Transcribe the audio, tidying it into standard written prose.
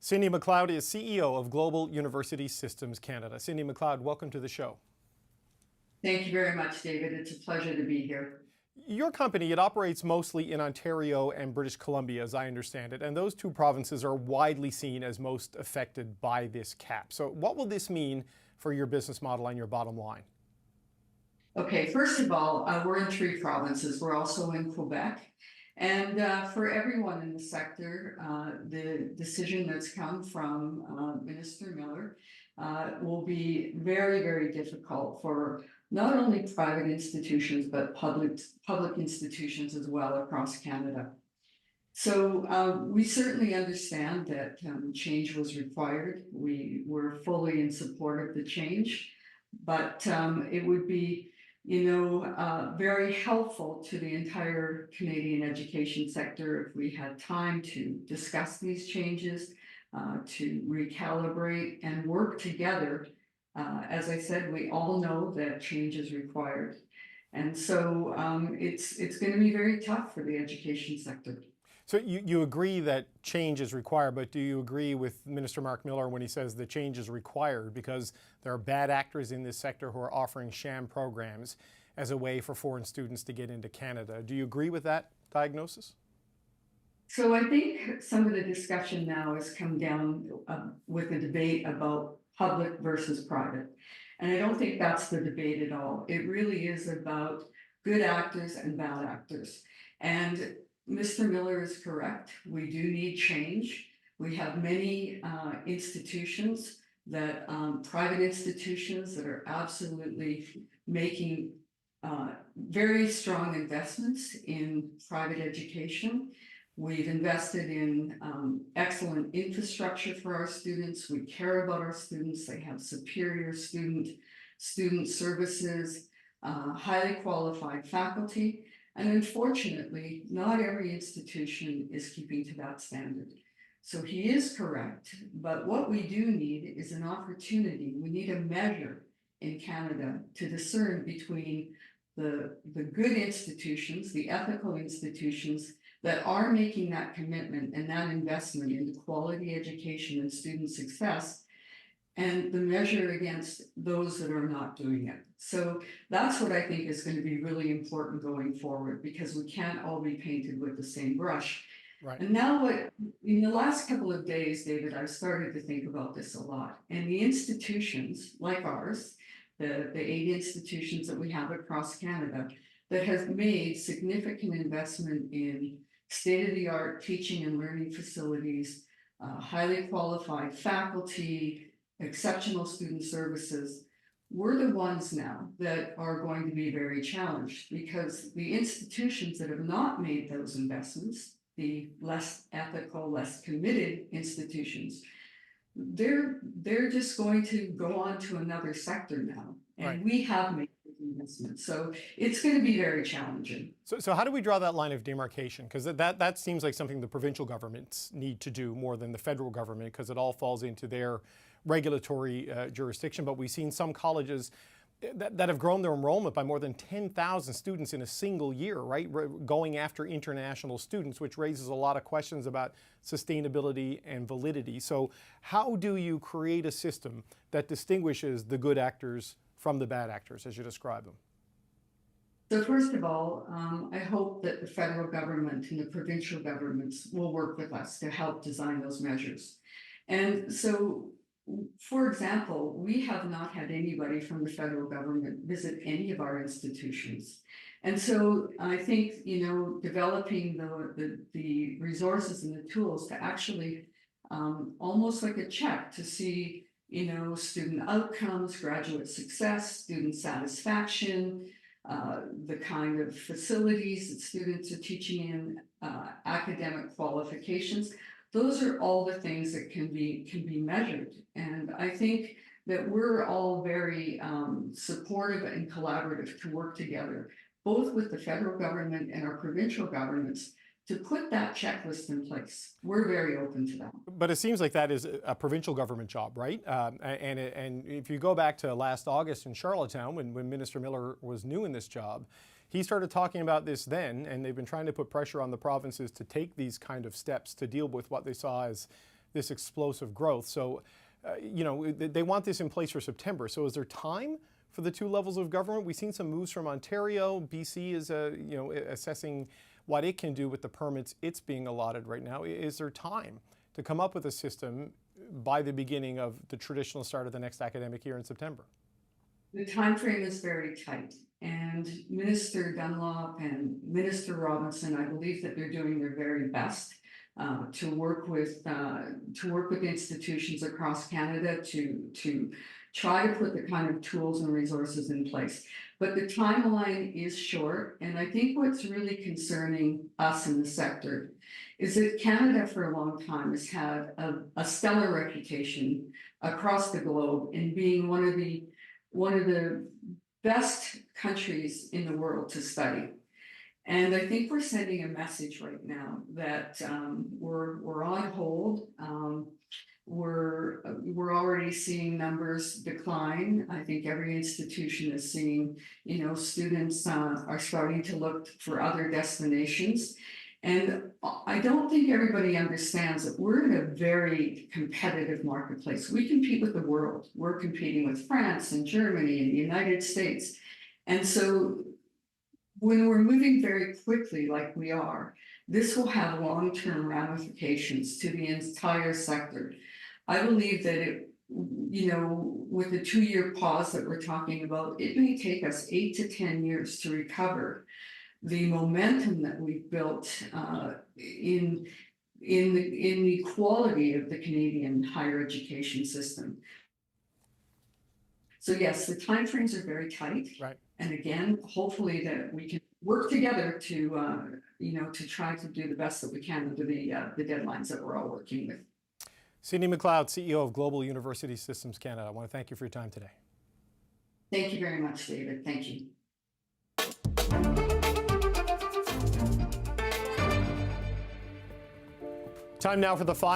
Cyndi McLeod is CEO of Global University Systems Canada. Cyndi McLeod, welcome to the show. Thank you very much, David. It's a pleasure to be here. Your company, it operates mostly in Ontario and British Columbia, as I understand it, and those two provinces are widely seen as most affected by this cap. So what will this mean for your business model and your bottom line? Okay, first of all, we're in 3 provinces. We're also in Quebec. And for everyone in the sector, the decision that's come from Minister Miller will be very, very difficult for not only private institutions, but public institutions as well across Canada. So we certainly understand that change was required. We were fully in support of the change, but it would be very helpful to the entire Canadian education sector if we had time to discuss these changes, to recalibrate and work together. As I said, we all know that change is required. And so it's going to be very tough for the education sector. So you agree that change is required, but do you agree with Minister Mark Miller when he says the change is required because there are bad actors in this sector who are offering sham programs as a way for foreign students to get into Canada? Do you agree with that diagnosis? So I think some of the discussion now has come down with a debate about public versus private. And I don't think that's the debate at all. It really is about good actors and bad actors. And Mr. Miller is correct. We do need change. We have many institutions that, private institutions that are absolutely making very strong investments in private education. We've invested in excellent infrastructure for our students. We care about our students. They have superior student services, highly qualified faculty. And unfortunately, not every institution is keeping to that standard. So he is correct, but what we do need is an opportunity. We need a measure in Canada to discern between the good institutions, the ethical institutions that are making that commitment and that investment into quality education and student success, and the measure against those that are not doing it. So that's what I think is going to be really important going forward, because we can't all be painted with the same brush. Right. And now in the last couple of days, David, I've started to think about this a lot. And the institutions like ours, the 8 institutions that we have across Canada that have made significant investment in state-of-the-art teaching and learning facilities, highly qualified faculty, exceptional student services, we're the ones now that are going to be very challenged, because the institutions that have not made those investments, the less ethical, less committed institutions, they're just going to go on to another sector now. And Right. We have made investments. So it's going to be very challenging. So how do we draw that line of demarcation? Because that seems like something the provincial governments need to do more than the federal government, because it all falls into their regulatory jurisdiction. But we've seen some colleges that have grown their enrollment by more than 10,000 students in a single year, right? Going after international students, which raises a lot of questions about sustainability and validity. So how do you create a system that distinguishes the good actors from the bad actors, as you describe them? So first of all, I hope that the federal government and the provincial governments will work with us to help design those measures. And so, for example, we have not had anybody from the federal government visit any of our institutions. And so I think, developing the resources and the tools to actually almost like a check to see, student outcomes, graduate success, student satisfaction, the kind of facilities that students are teaching in, academic qualifications. Those are all the things that can be measured. And I think that we're all very supportive and collaborative to work together, both with the federal government and our provincial governments, to put that checklist in place. We're very open to that. But it seems like that is a provincial government job, right? And if you go back to last August in Charlottetown, when Minister Miller was new in this job, he started talking about this then, and they've been trying to put pressure on the provinces to take these kind of steps to deal with what they saw as this explosive growth. So, they want this in place for September. So is there time for the two levels of government? We've seen some moves from Ontario. BC is, assessing what it can do with the permits it's being allotted right now. Is there time to come up with a system by the beginning of the traditional start of the next academic year in September? The time frame is very tight, and Minister Dunlop and Minister Robinson, I believe that they're doing their very best to work with institutions across Canada to try to put the kind of tools and resources in place. But the timeline is short, and I think what's really concerning us in the sector is that Canada for a long time has had a stellar reputation across the globe in being one of the best countries in the world to study. And I think we're sending a message right now that we're on hold. We're already seeing numbers decline. I think every institution is seeing, students are starting to look for other destinations. And I don't think everybody understands that we're in a very competitive marketplace. We compete with the world. We're competing with France and Germany and the United States. And so when we're moving very quickly like we are, this will have long-term ramifications to the entire sector. I believe that with the 2-year pause that we're talking about, it may take us 8 to 10 years to recover the momentum that we've built in the quality of the Canadian higher education system. So yes, the timeframes are very tight. Right. And again, hopefully that we can work together to try to do the best that we can under the deadlines that we're all working with. Cyndi McLeod, CEO of Global University Systems Canada. I want to thank you for your time today. Thank you very much, David. Thank you. Time now for the final.